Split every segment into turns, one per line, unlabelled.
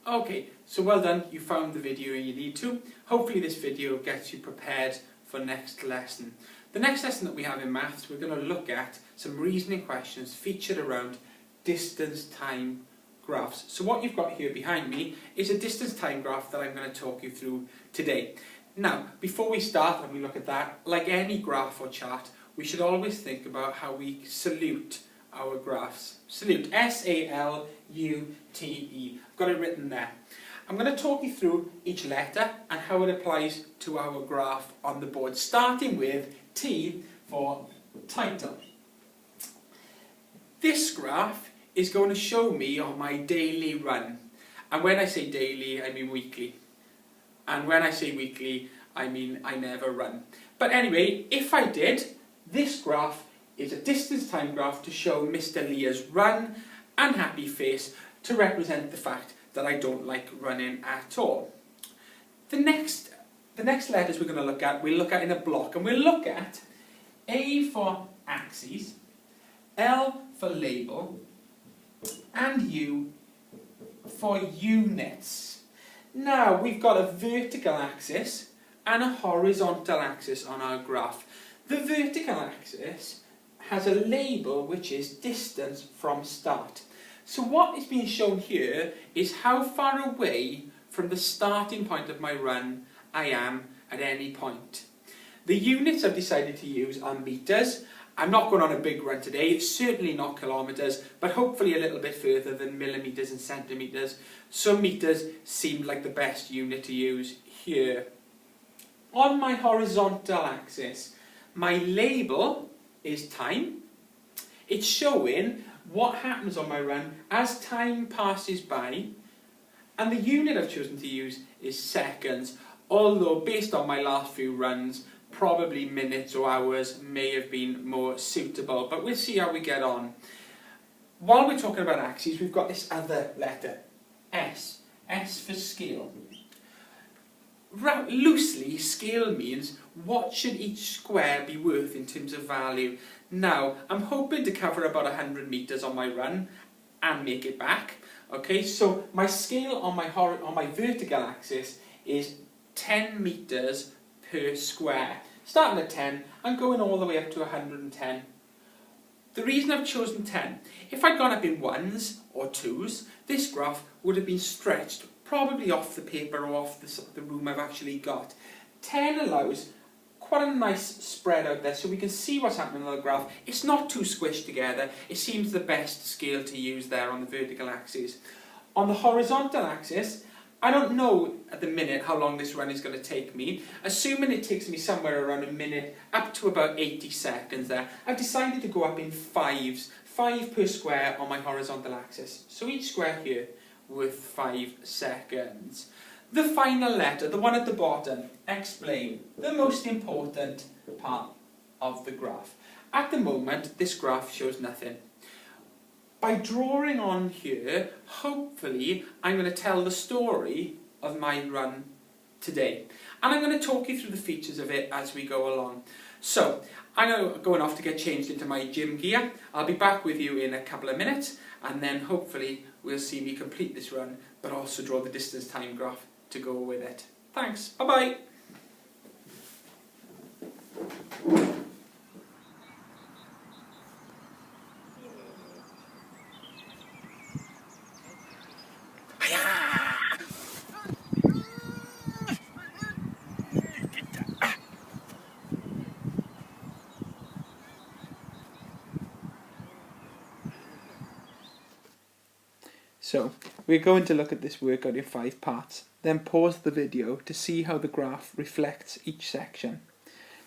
Okay, so well done, you found the video you need to. Hopefully this video gets you prepared for next lesson. The next lesson that we have in maths, we're going to look at some reasoning questions featured around distance time graphs. So what you've got here behind me is a distance time graph that I'm going to talk you through today. Now, before we start and we look at that, like any graph or chart, we should always think about how we salute our graphs. Salute, S-A-L-U-T-E. I've got it written there. I'm going to talk you through each letter and how it applies to our graph on the board, starting with T for title. This graph is going to show me on my daily run. And when I say daily, I mean weekly. And when I say weekly, I mean I never run. But anyway, if I did, this graph is a distance time graph to show Mr. Lear's run and happy face to represent the fact that I don't like running at all. The next letters we're going to look at, we'll look at in a block, and we'll look at A for axes, L for label, and U for units. Now we've got a vertical axis and a horizontal axis on our graph. The vertical axis has a label which is distance from start. So what is being shown here is how far away from the starting point of my run I am at any point. The units I've decided to use are meters. I'm not going on a big run today, it's certainly not kilometres, but hopefully a little bit further than millimetres and centimetres. So meters seemed like the best unit to use here. On my horizontal axis, my label is time. It's showing what happens on my run as time passes by, and the unit I've chosen to use is seconds, although based on my last few runs, probably minutes or hours may have been more suitable, but we'll see how we get on. While we're talking about axes, we've got this other letter, S. S for scale. Loosely, scale means what should each square be worth in terms of value. Now, I'm hoping to cover about 100 metres on my run and make it back. Okay, so my scale on my vertical axis is 10 metres per square. Starting at 10 and going all the way up to 110. The reason I've chosen 10, if I'd gone up in ones or twos, this graph would have been stretched probably off the paper or off the room I've actually got. 10 allows quite a nice spread out there so we can see what's happening on the graph. It's not too squished together. It seems the best scale to use there on the vertical axis. On the horizontal axis, I don't know at the minute how long this run is going to take me. Assuming it takes me somewhere around a minute, up to about 80 seconds there, I've decided to go up in fives, 5 per square on my horizontal axis. So each square here worth 5 seconds. The final letter, the one at the bottom, explain, the most important part of the graph. At the moment, this graph shows nothing. By drawing on here, hopefully I'm going to tell the story of my run today. And I'm going to talk you through the features of it as we go along. So, I'm going off to get changed into my gym gear. I'll be back with you in a couple of minutes, and then hopefully we'll see me complete this run, but also draw the distance time graph to go with it. Thanks, bye-bye. So, we're going to look at this workout in 5 parts, then pause the video to see how the graph reflects each section.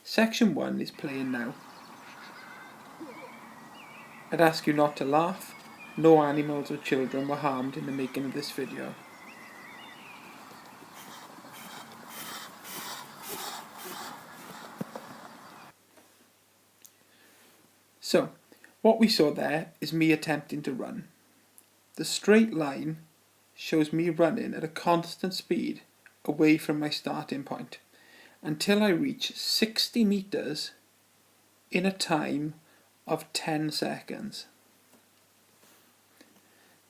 Section 1 is playing now. I'd ask you not to laugh. No animals or children were harmed in the making of this video. So, what we saw there is me attempting to run. The straight line shows me running at a constant speed away from my starting point until I reach 60 metres in a time of 10 seconds.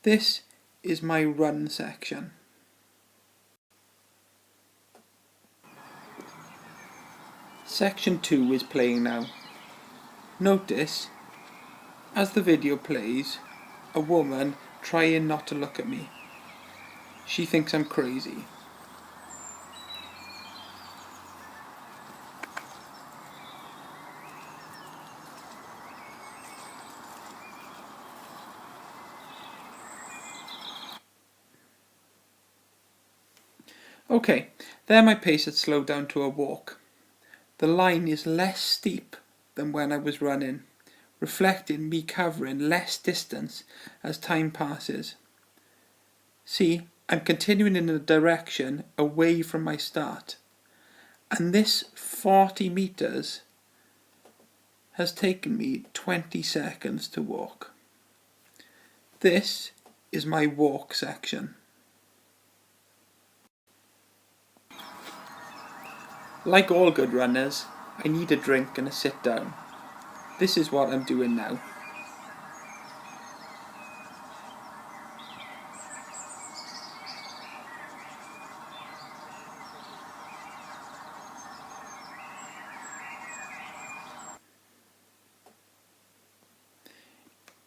This is my run section. Section 2 is playing now. Notice, as the video plays, a woman trying not to look at me. She thinks I'm crazy. Okay, there my pace had slowed down to a walk. The line is less steep than when I was running, reflecting me covering less distance as time passes. See, I'm continuing in a direction away from my start, and this 40 meters has taken me 20 seconds to walk. This is my walk section. Like all good runners, I need a drink and a sit down. This is what I'm doing now.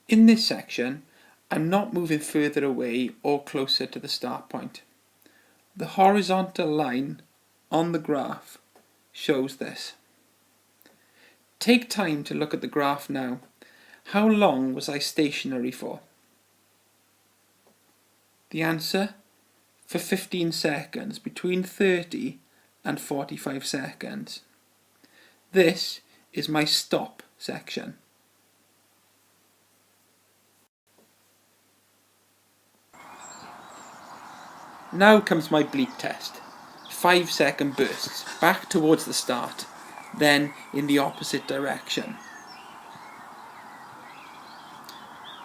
In this section, I'm not moving further away or closer to the start point. The horizontal line on the graph shows this. Take time to look at the graph now. How long was I stationary for? The answer? For 15 seconds, between 30 and 45 seconds. This is my stop section. Now comes my bleep test. 5-second bursts, back towards the start, then in the opposite direction.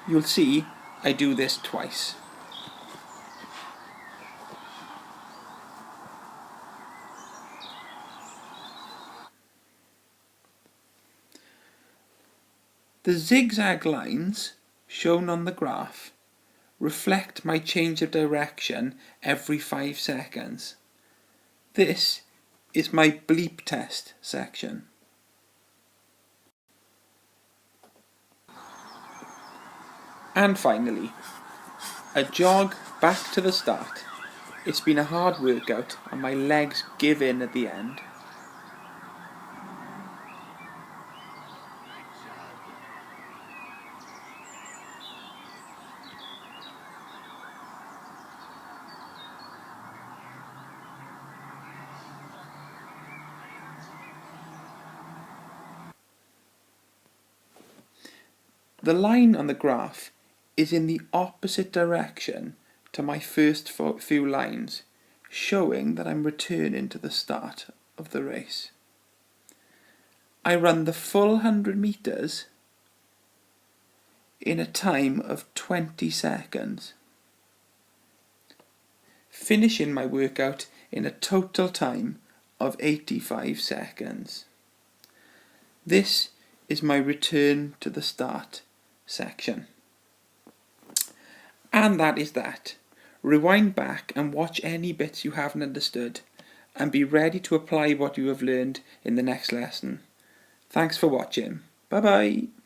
You'll see I do this twice. The zigzag lines shown on the graph reflect my change of direction every 5 seconds. This is my bleep test section. And finally, a jog back to the start. It's been a hard workout and my legs give in at the end. The line on the graph is in the opposite direction to my first few lines, showing that I'm returning to the start of the race. I run the full 100 meters in a time of 20 seconds, finishing my workout in a total time of 85 seconds. This is my return to the start section. And that is that. Rewind back and watch any bits you haven't understood and be ready to apply what you have learned in the next lesson. Thanks for watching. Bye bye.